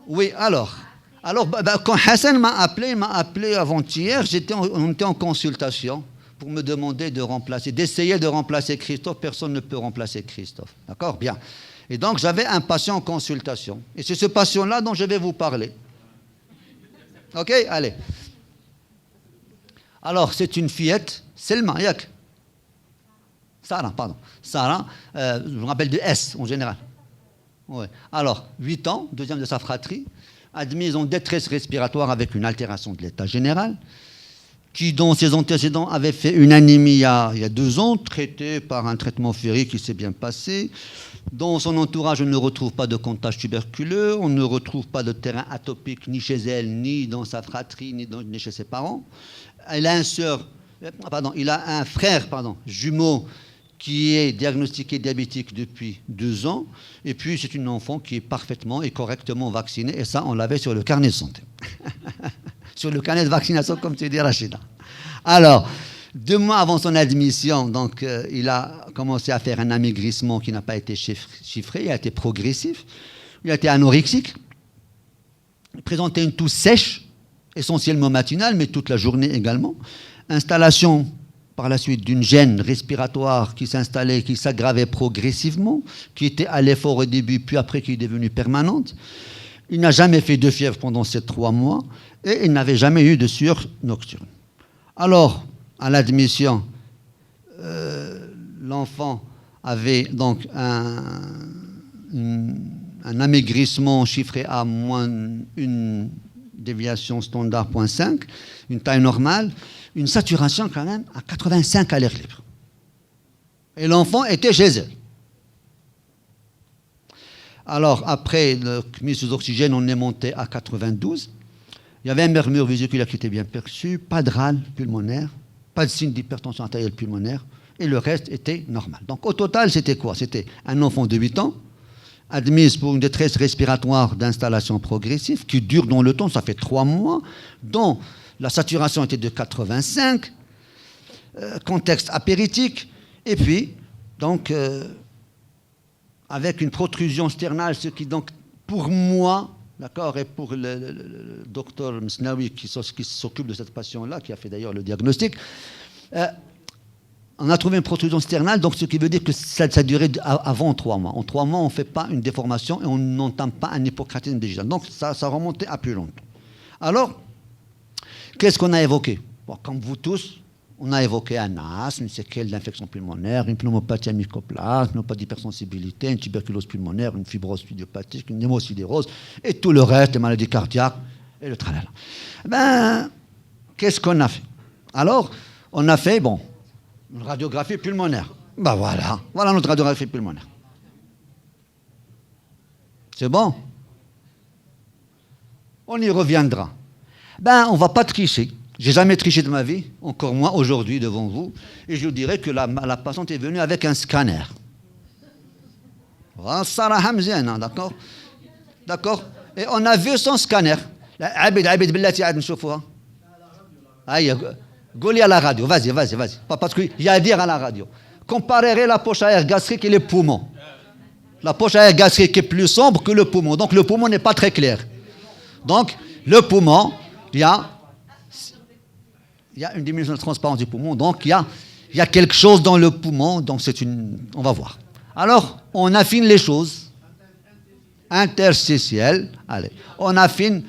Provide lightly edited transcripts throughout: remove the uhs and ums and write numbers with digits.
Oui, quand Hassan il m'a appelé avant-hier, on était en consultation pour me demander d'essayer de remplacer Christophe. Personne ne peut remplacer Christophe. D'accord? Bien. Et donc, j'avais un patient en consultation. Et c'est ce patient-là dont je vais vous parler. OK? Allez. Alors, c'est une fillette, Selma, yak. Sarah, pardon. Sarah, je me rappelle de S en général. Ouais. Alors, 8 ans, deuxième de sa fratrie, admise en détresse respiratoire avec une altération de l'état général, qui, dont ses antécédents avaient fait une anémie il y a 2 ans, traitée par un traitement ferrique qui s'est bien passé. Dans son entourage, on ne retrouve pas de contact tuberculeux, on ne retrouve pas de terrain atopique ni chez elle, ni dans sa fratrie, ni chez ses parents. Il a un frère jumeau qui est diagnostiqué diabétique depuis 2 ans. Et puis, c'est une enfant qui est parfaitement et correctement vaccinée. Et ça, on l'avait sur le carnet de santé. Sur le carnet de vaccination, comme tu dis, Rachida. Alors, 2 mois avant son admission, donc, il a commencé à faire un amaigrissement qui n'a pas été chiffré. Il a été progressif. Il a été anorexique. Il présentait une toux sèche, essentiellement matinale, mais toute la journée également. Installation par la suite d'une gêne respiratoire qui s'installait, qui s'aggravait progressivement, qui était à l'effort au début, puis après qui est devenue permanente. Il n'a jamais fait de fièvre pendant ces 3 mois et il n'avait jamais eu de sueur nocturne. Alors, à l'admission, l'enfant avait donc un amaigrissement chiffré à moins une déviation standard 0.5, une taille normale, une saturation quand même à 85 à l'air libre. Et l'enfant était chez elle. Alors, après le mise sous oxygène, on est monté à 92. Il y avait un murmure vésiculaire qui était bien perçu, pas de râle pulmonaire, pas de signe d'hypertension artérielle pulmonaire, et le reste était normal. Donc, au total, c'était quoi? C'était un enfant de 8 ans, admise pour une détresse respiratoire d'installation progressive, qui dure dans le temps, ça fait 3 mois, dont la saturation était de 85, contexte apéritique, et puis, donc, avec une protrusion sternale, ce qui, donc, pour moi, d'accord, et pour le docteur Msnawi qui s'occupe de cette patient-là, qui a fait d'ailleurs le diagnostic, on a trouvé une protrusion sternale, donc ce qui veut dire que ça durait avant 3 mois. En 3 mois, on ne fait pas une déformation et on n'entame pas un hypocratisme digital. Donc ça remontait à plus longtemps. Alors, qu'est-ce qu'on a évoqué? Bon, comme vous tous, on a évoqué un asthme, une séquelle d'infection pulmonaire, une pneumopathie à mycoplasme, une pneumopathie d'hypersensibilité, une tuberculose pulmonaire, une fibrose idiopathique, une hémosidérose, et tout le reste, les maladies cardiaques, et le tralala. Ben, qu'est-ce qu'on a fait? Alors, on a fait, une radiographie pulmonaire. Ben voilà notre radiographie pulmonaire. C'est bon? On y reviendra. Ben, on ne va pas tricher. J'ai jamais triché de ma vie, encore moins aujourd'hui devant vous, et je vous dirais que la patiente est venue avec un scanner. Sarah Hamzian, d'accord? D'accord? Et on a vu son scanner. Abid billati ad nshoufuha. Aïe, Goli à la radio, vas-y. Parce qu'il y a à dire à la radio. Comparez la poche à air gastrique et les poumons. La poche à air gastrique est plus sombre que le poumon, donc le poumon n'est pas très clair. Donc, le poumon, il y a une diminution de transparence du poumon, donc il y a quelque chose dans le poumon, donc on va voir. Alors, on affine les choses. Interstitiel, allez, on affine,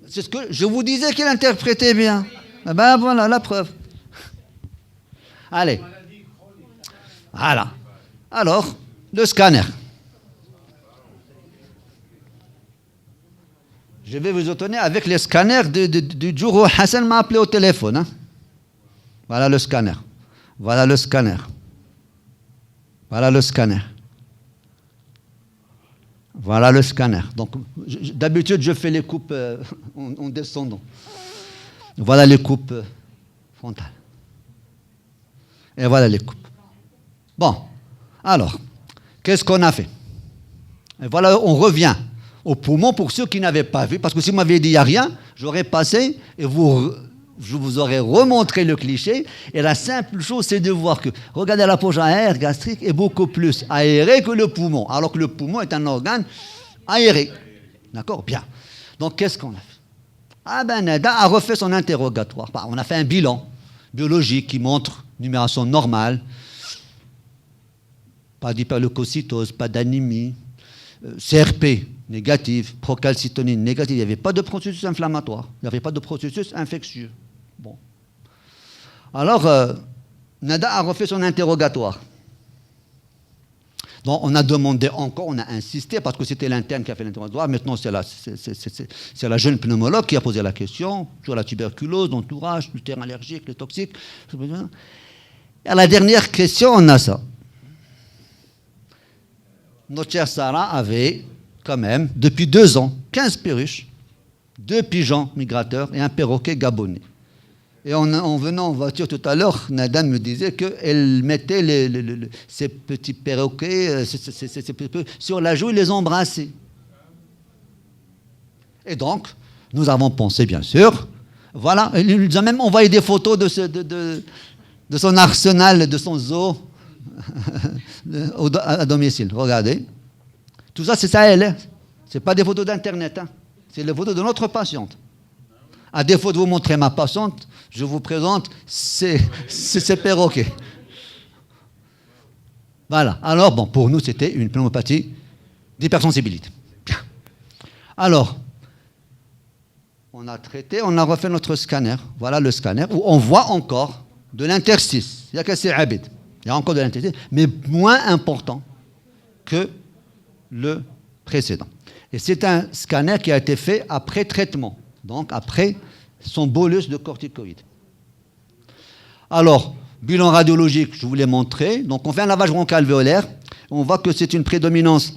c'est ce que je vous disais qu'il interprétait bien. Ben voilà, la preuve. Allez. Voilà. Alors, le scanner. Je vais vous étonner avec les scanners du jour où Hassan m'a appelé au téléphone. Hein. Voilà le scanner. Voilà le scanner. Voilà le scanner. Voilà le scanner. Donc, d'habitude, je fais les coupes en descendant. Voilà les coupes frontales. Et voilà les coupes. Bon, alors, qu'est-ce qu'on a fait? Et voilà, on revient au poumon pour ceux qui n'avaient pas vu, parce que si vous m'aviez dit il n'y a rien, j'aurais passé et je vous aurais remontré le cliché. Et la simple chose, c'est de voir que, regardez, la poche à air gastrique est beaucoup plus aérée que le poumon, alors que le poumon est un organe aéré. D'accord? Bien. Donc, qu'est-ce qu'on a fait? Ah ben, Nada a refait son interrogatoire. On a fait un bilan biologique qui montre numération normale, pas d'hyperleucocytose, pas d'anémie, CRP négative, procalcitonine négative. Il n'y avait pas de processus inflammatoire, il n'y avait pas de processus infectieux. Bon. Alors, Nada a refait son interrogatoire. Donc, on a demandé encore, on a insisté, parce que c'était l'interne qui a fait l'interrogatoire. Maintenant, c'est la jeune pneumologue qui a posé la question sur la tuberculose, l'entourage, le terrain allergique, les toxiques. Et à la dernière question, on a ça. Notre chère Sarah avait, quand même, depuis 2 ans, 15 perruches, 2 pigeons migrateurs et un perroquet gabonais. Et en venant en voiture tout à l'heure, Nadine me disait qu'elle mettait ces petits perroquets sur la joue et les embrassait. Et donc, nous avons pensé, bien sûr, voilà, il nous a même envoyé des photos de son arsenal, de son zoo à domicile. Regardez. Tout ça, c'est ça, elle. Ce n'est pas des photos d'Internet, hein. C'est les photos de notre patiente. À défaut de vous montrer ma patiente, je vous présente ces perroquets. Voilà. Alors, bon, pour nous, c'était une pneumopathie d'hypersensibilité. Bien. Alors, on a traité, on a refait notre scanner. Voilà le scanner où on voit encore de l'interstice. Il y a qu'à Abid. Il y a encore de l'interstice, mais moins important que le précédent. Et c'est un scanner qui a été fait après traitement. Donc, après son bolus de corticoïdes. Alors, bilan radiologique, je vous l'ai montré. Donc, on fait un lavage broncho-alvéolaire. On voit que c'est une prédominance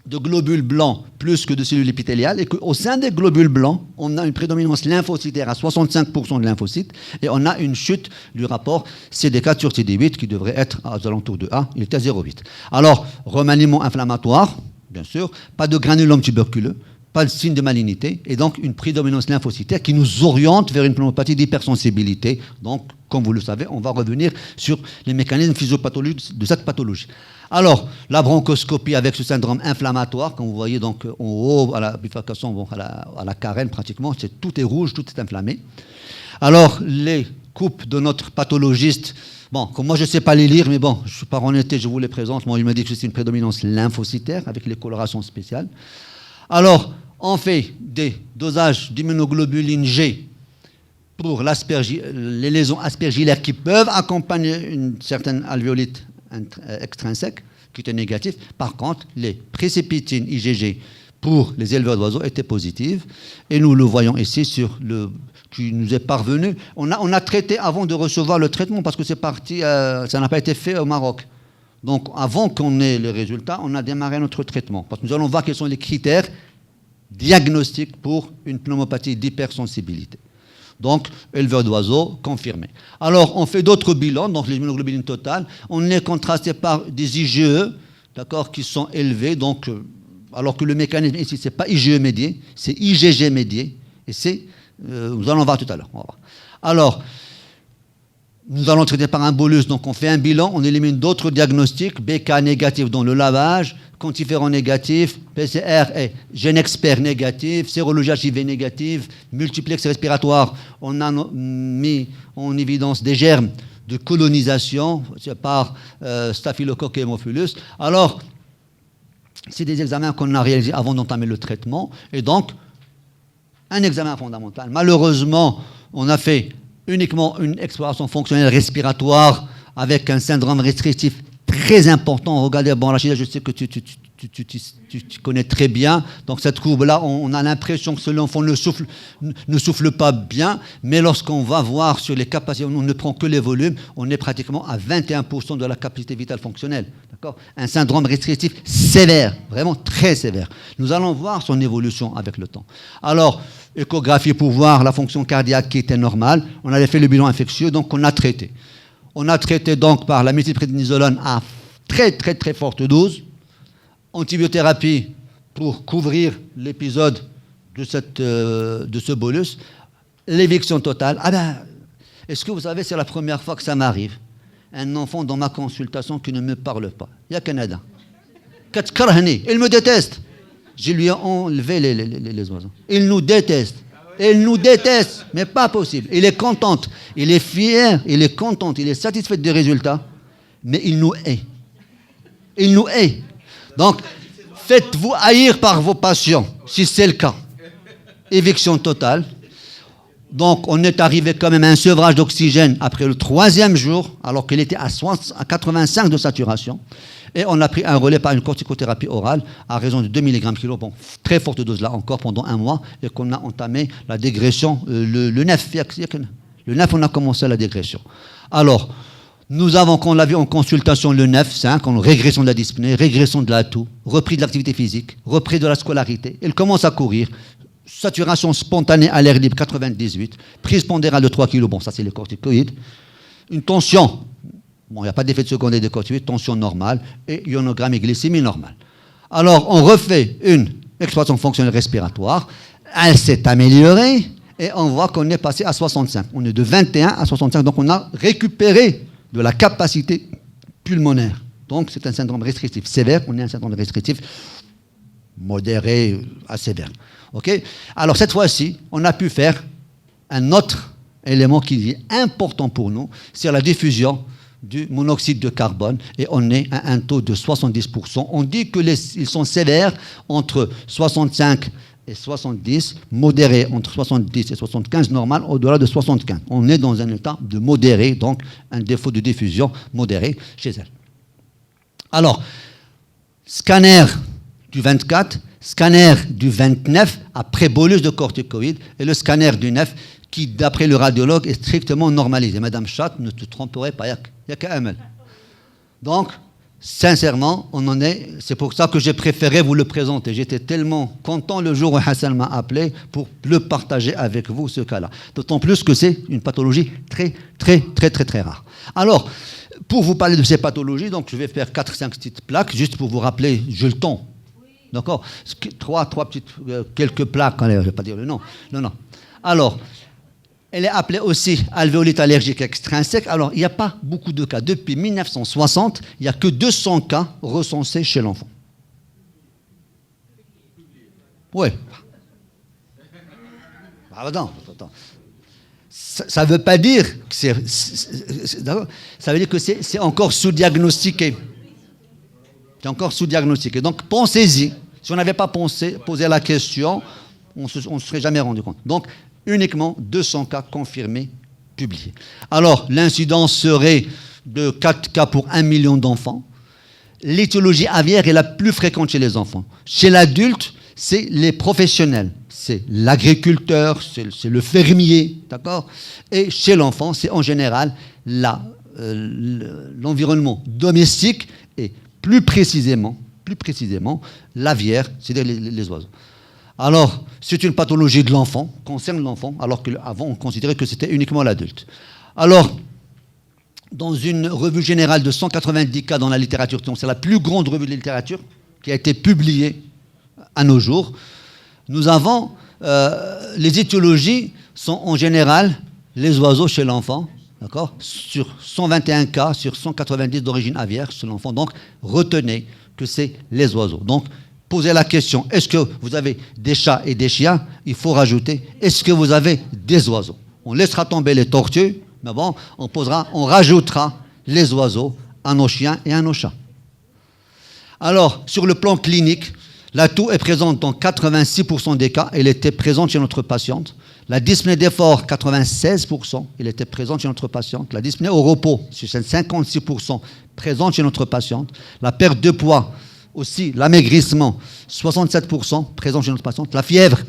de globules blancs plus que de cellules épithéliales et qu'au sein des globules blancs, on a une prédominance lymphocytaire à 65% de lymphocytes et on a une chute du rapport CD4 sur CD8 qui devrait être aux alentours de 1. Il est à 0,8. Alors, remaniement inflammatoire, bien sûr, pas de granulome tuberculeux, pas de signe de malignité, et donc une prédominance lymphocytaire qui nous oriente vers une pneumopathie d'hypersensibilité. Donc, comme vous le savez, on va revenir sur les mécanismes physiopathologiques de cette pathologie. Alors, la bronchoscopie avec ce syndrome inflammatoire, comme vous voyez donc en haut, à la bifurcation, bon, à la carène pratiquement, tout est rouge, tout est inflammé. Alors, les coupes de notre pathologiste, bon, comme moi je ne sais pas les lire, mais bon, par honnêteté, je vous les présente. Moi, il me dit que c'est une prédominance lymphocytaire avec les colorations spéciales. Alors, on fait des dosages d'immunoglobuline G pour les lésions aspergillaires qui peuvent accompagner une certaine alvéolite extrinsèque qui était négative. Par contre, les précipitines IgG pour les éleveurs d'oiseaux étaient positives. Et nous le voyons ici sur le qui nous est parvenu. On a traité avant de recevoir le traitement parce que c'est parti, ça n'a pas été fait au Maroc. Donc, avant qu'on ait les résultats, on a démarré notre traitement. Parce que nous allons voir quels sont les critères diagnostiques pour une pneumopathie d'hypersensibilité. Donc, éleveur d'oiseaux confirmé. Alors, on fait d'autres bilans, donc l'immunoglobulines totale. On est contrasté par des IgE, d'accord, qui sont élevés. Donc, alors que le mécanisme ici, ce n'est pas IgE médié, c'est IgG médié. Et nous allons voir tout à l'heure. Alors, nous allons traiter par un bolus, donc on fait un bilan, on élimine d'autres diagnostics, BK négatif dans le lavage, quantiféron négatif, PCR et GèneXpert négatif, sérologie HIV négative, multiplex respiratoire. On a mis en évidence des germes de colonisation par Staphylococcus haemophilus. Alors, c'est des examens qu'on a réalisés avant d'entamer le traitement, et donc, un examen fondamental. Malheureusement, on a fait uniquement une exploration fonctionnelle respiratoire avec un syndrome restrictif très important. Regardez, bon, Rachida, je sais que tu connais très bien. Donc, cette courbe-là, on a l'impression que l'enfant ne souffle pas bien, mais lorsqu'on va voir sur les capacités, on ne prend que les volumes, on est pratiquement à 21% de la capacité vitale fonctionnelle. D'accord ? Un syndrome restrictif sévère, vraiment très sévère. Nous allons voir son évolution avec le temps. Alors, échographie pour voir la fonction cardiaque qui était normale. On avait fait le bilan infectieux, donc on a traité. On a traité donc par la méthylprédnisolone à très très très forte dose, antibiothérapie pour couvrir l'épisode de ce bolus, l'éviction totale. Ah ben, est-ce que vous savez, c'est la première fois que ça m'arrive. Un enfant dans ma consultation qui ne me parle pas. Il y a Canada. Il me déteste. Je lui ai enlevé les oiseaux. Il nous déteste. Il nous déteste, mais pas possible. Il est content, il est fier, il est content, il est satisfait des résultats, mais il nous hait. Il nous hait. Donc, faites-vous haïr par vos patients, si c'est le cas. Éviction totale. Donc, on est arrivé quand même à un sevrage d'oxygène après le 3e jour, alors qu'il était à 85 de saturation. Et on a pris un relais par une corticothérapie orale à raison de 2 mg kg. Bon, très forte dose là encore pendant 1 mois. Et qu'on a entamé la dégression le 9. Le 9, on a commencé la dégression. Alors, nous avons, qu'on l'a vu en consultation le 9-5, en régression de la dyspnée, régression de la toux, repris de l'activité physique, repris de la scolarité. Il commence à courir. Saturation spontanée à l'air libre 98, prise pondérale de 3 kg, bon ça c'est les corticoïdes, une tension, bon il n'y a pas d'effet de secondaire des corticoïdes, tension normale, et ionogramme et glycémie normale. Alors on refait une exploration fonctionnelle respiratoire, elle s'est améliorée, et on voit qu'on est passé à 65. On est de 21 à 65, donc on a récupéré de la capacité pulmonaire. Donc c'est un syndrome restrictif sévère, on est un syndrome restrictif modéré à sévère. Okay. Alors cette fois-ci, on a pu faire un autre élément qui est important pour nous, c'est la diffusion du monoxyde de carbone, et on est à un taux de 70%. On dit qu'ils sont sévères entre 65 et 70, modérés entre 70 et 75, normal au-delà de 75. On est dans un état de modéré, donc un défaut de diffusion modéré chez elle. Alors, scanner du 24, scanner du 29 après bolus de corticoïdes, et le scanner du 9 qui, d'après le radiologue, est strictement normalisé. Madame Chat, ne te tromperai pas, il n'y a qu'un ML. Donc, sincèrement, on en est. C'est pour ça que j'ai préféré vous le présenter. J'étais tellement content le jour où Hassan m'a appelé pour le partager avec vous, ce cas-là. D'autant plus que c'est une pathologie très, très, très, très, très rare. Alors, pour vous parler de ces pathologies, donc je vais faire 4-5 petites plaques, juste pour vous rappeler, j'ai le temps. D'accord. Trois petites, quelques plaques, je ne vais pas dire le nom. Non. Alors, elle est appelée aussi alvéolite allergique extrinsèque. Alors, il n'y a pas beaucoup de cas. Depuis 1960, il n'y a que 200 cas recensés chez l'enfant. Oui. Attends. Ça ne veut pas dire que ça veut dire que c'est encore sous-diagnostiqué. C'est encore sous-diagnostiqué. Donc, pensez-y. Si on n'avait pas posé la question, on ne se serait jamais rendu compte. Donc, uniquement 200 cas confirmés, publiés. Alors, l'incidence serait de 4 cas pour 1 million d'enfants. L'étiologie aviaire est la plus fréquente chez les enfants. Chez l'adulte, c'est les professionnels. C'est l'agriculteur, c'est le fermier, d'accord ? Et chez l'enfant, c'est en général l'environnement domestique et plus précisément l'aviaire, c'est-à-dire les oiseaux. Alors, c'est une pathologie de l'enfant, concerne l'enfant, alors qu'avant, on considérait que c'était uniquement l'adulte. Alors, dans une revue générale de 190 cas dans la littérature, donc c'est la plus grande revue de littérature qui a été publiée à nos jours, nous avons les étiologies sont en général les oiseaux chez l'enfant, d'accord, sur 121 cas, sur 190 d'origine aviaire chez l'enfant. Donc, retenez que c'est les oiseaux. Donc, posez la question, est-ce que vous avez des chats et des chiens ? Il faut rajouter, est-ce que vous avez des oiseaux ? On laissera tomber les tortues, mais bon, on rajoutera les oiseaux à nos chiens et à nos chats. Alors, sur le plan clinique, la toux est présente dans 86% des cas. Elle était présente chez notre patiente. La dyspnée d'effort, 96%, elle était présente chez notre patiente. La dyspnée au repos, c'est 56% présente chez notre patiente. La perte de poids, aussi l'amaigrissement, 67% présent chez notre patiente. La fièvre,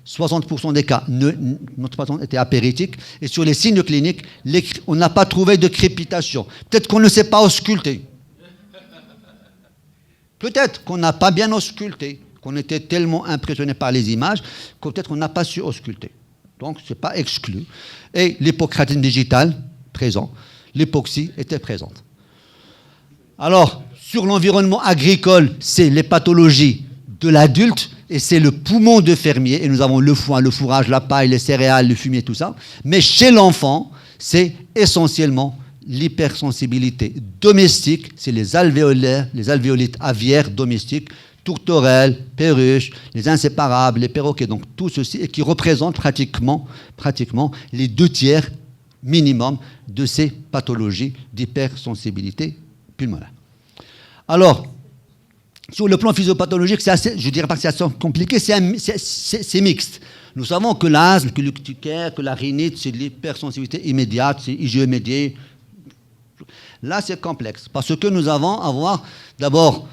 60% des cas, notre patiente était apéritique. Et sur les signes cliniques, on n'a pas trouvé de crépitation. Peut-être qu'on ne sait pas ausculter. Peut-être qu'on n'a pas bien ausculté, qu'on était tellement impressionné par les images, que peut-être qu'on n'a pas su ausculter. Donc, ce n'est pas exclu. Et l'hypocréatine digitale, présent. L'hypoxie était présente. Alors, sur l'environnement agricole, c'est les pathologies de l'adulte et c'est le poumon de fermier. Et nous avons le foin, le fourrage, la paille, les céréales, le fumier, tout ça. Mais chez l'enfant, c'est essentiellement l'hypersensibilité domestique, c'est les alvéolaires, les alvéolites aviaires domestiques, tourterelles, perruches, les inséparables, les perroquets, donc tout ceci, et qui représente pratiquement les 2/3 minimum de ces pathologies d'hypersensibilité pulmonaire. Alors, sur le plan physiopathologique, c'est assez, je dirais pas que c'est assez compliqué, c'est mixte. Nous savons que l'asthme, que l'urticaire, que la rhinite, c'est de l'hypersensibilité immédiate, c'est IgE médié. Là, c'est complexe, parce que nous avons à voir, d'abord,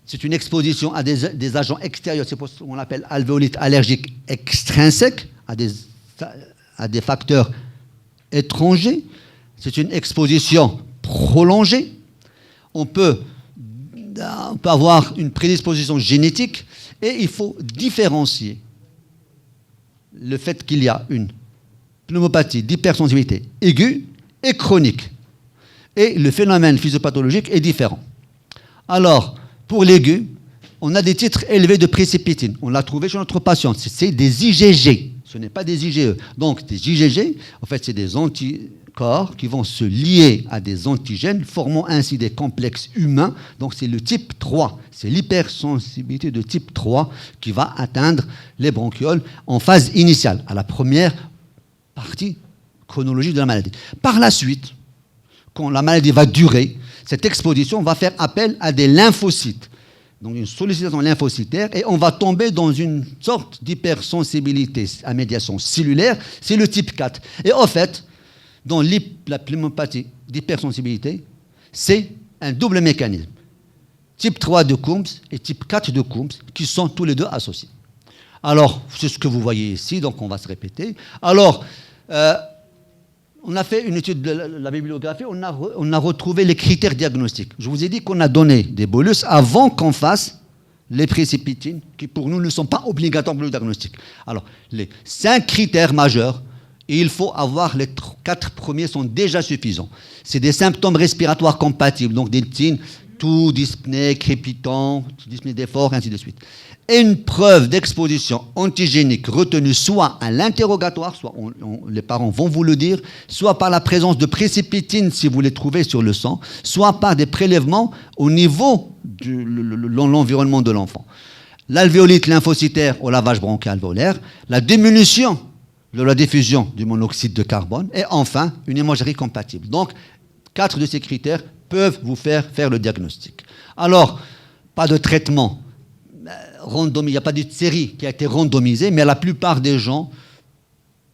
c'est une exposition à des agents extérieurs, c'est ce qu'on appelle alvéolite allergique extrinsèque, à des facteurs étrangers. C'est une exposition prolongée. On peut avoir une prédisposition génétique et il faut différencier le fait qu'il y a une pneumopathie d'hypersensibilité aiguë et chronique. Et le phénomène physiopathologique est différent. Alors, pour l'aigu, on a des titres élevés de précipitine. On l'a trouvé chez notre patient. C'est des IgG. Ce n'est pas des IgE. Donc, des IgG, en fait, c'est des anticorps qui vont se lier à des antigènes, formant ainsi des complexes humains. Donc, c'est le type 3. C'est l'hypersensibilité de type 3 qui va atteindre les bronchioles en phase initiale, à la première partie chronologique de la maladie. Par la suite, quand la maladie va durer, cette exposition va faire appel à des lymphocytes. Donc une sollicitation lymphocytaire, et on va tomber dans une sorte d'hypersensibilité à médiation cellulaire, c'est le type 4. Et en fait, dans la pneumopathie d'hypersensibilité, c'est un double mécanisme. Type 3 de Coombs et type 4 de Coombs, qui sont tous les deux associés. Alors, c'est ce que vous voyez ici, donc on va se répéter. Alors, on a fait une étude de la bibliographie, on a retrouvé les critères diagnostiques. Je vous ai dit qu'on a donné des bolus avant qu'on fasse les précipitines, qui pour nous ne sont pas obligatoires pour le diagnostic. Alors, les 5 critères majeurs, et il faut avoir les 4 premiers sont déjà suffisants. C'est des symptômes respiratoires compatibles, donc des tines, toux, dyspnée, crépitant, dyspnée d'effort, ainsi de suite. Et une preuve d'exposition antigénique retenue soit à l'interrogatoire, soit les parents vont vous le dire, soit par la présence de précipitines si vous les trouvez sur le sang, soit par des prélèvements au niveau de l'environnement de l'enfant. L'alvéolite lymphocytaire au lavage broncho-alvéolaire, la diminution de la diffusion du monoxyde de carbone, et enfin une imagerie compatible. Donc, 4 de ces critères peuvent vous faire le diagnostic. Alors, pas de traitement randomisé, il n'y a pas de série qui a été randomisée, mais la plupart des gens,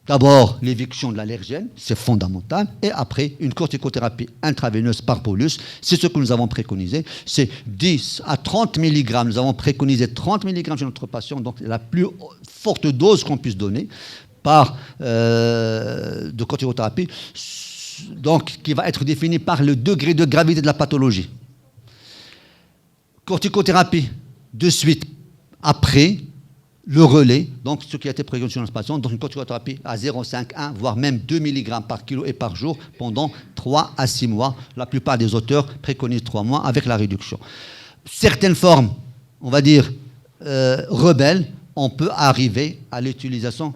d'abord l'éviction de l'allergène, c'est fondamental, et après une corticothérapie intraveineuse par bolus, c'est ce que nous avons préconisé, c'est 10 à 30 mg, nous avons préconisé 30 mg chez notre patient, donc la plus forte dose qu'on puisse donner de corticothérapie, donc qui va être définie par le degré de gravité de la pathologie. Corticothérapie de suite après le relais, donc ce qui a été préconisé chez notre patient, donc une corticothérapie à 0,5, 1, voire même 2 mg par kilo et par jour pendant 3 à 6 mois. La plupart des auteurs préconisent 3 mois avec la réduction. Certaines formes, on va dire, rebelles, on peut arriver à l'utilisation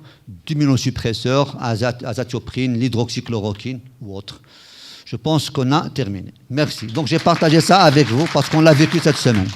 d'immunosuppresseurs, azatioprine, l'hydroxychloroquine ou autre. Je pense qu'on a terminé. Merci. Donc j'ai partagé ça avec vous parce qu'on l'a vécu cette semaine.